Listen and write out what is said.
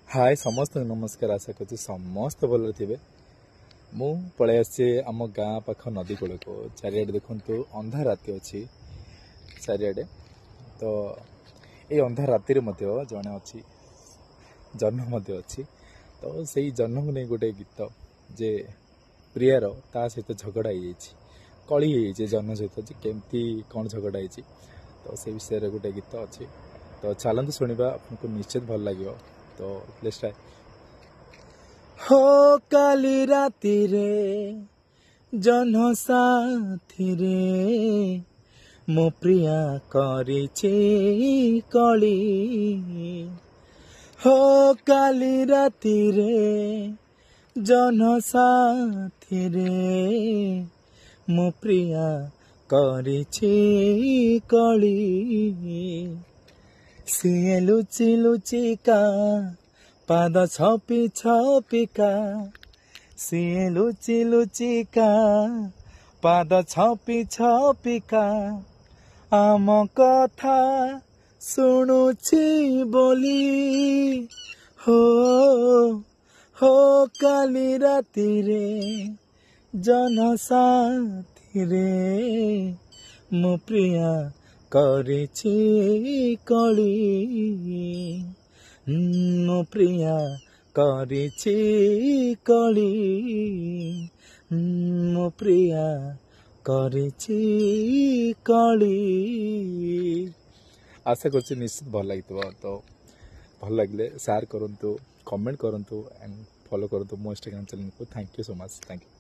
हाय समस्त नमस्कार। आशा कर समस्त भल थे। मु पलि आसी आम गाँ पाख नदी कूल को चारिड़े देखु अंधा राति अच्छी चारिड़े। तो ये अंधा राति जड़े अच्छी जन्म अच्छी। तो से जन्म को नहीं गोटे गीत जे प्रियार ता सहित झगड़ा हो कली हो जन्म सहित केमती कौन झगड़ा हो। तो से विषय गोटे गीत अच्छी। तो चलते शुणा आपको निश्चित भल लगे। तो लेट्स ट्राई। हो काली राति रे जन साथी रे मो प्रिया करिछे कली। हो काली राति रे जन साथी रे मो प्रिया करिछे कली। सिए लुचि लुचिका पाद छपी छपिका सिए लुचि लुचिका पाद छपी छपिका आम कथा शुणुछि बोली। हो हो काली राति रे जन साथी रे मो प्रिया करिछि कली। मो प्रिया करिछि कली। मो प्रिया करिछि कली। आशा कर निश्चित भल लगी। तो भल लगे शेयर करूँ, कमेंट करूँ एंड फॉलो करूँ मो इंस्टाग्राम चैनल को। Thank you so much. Thank you.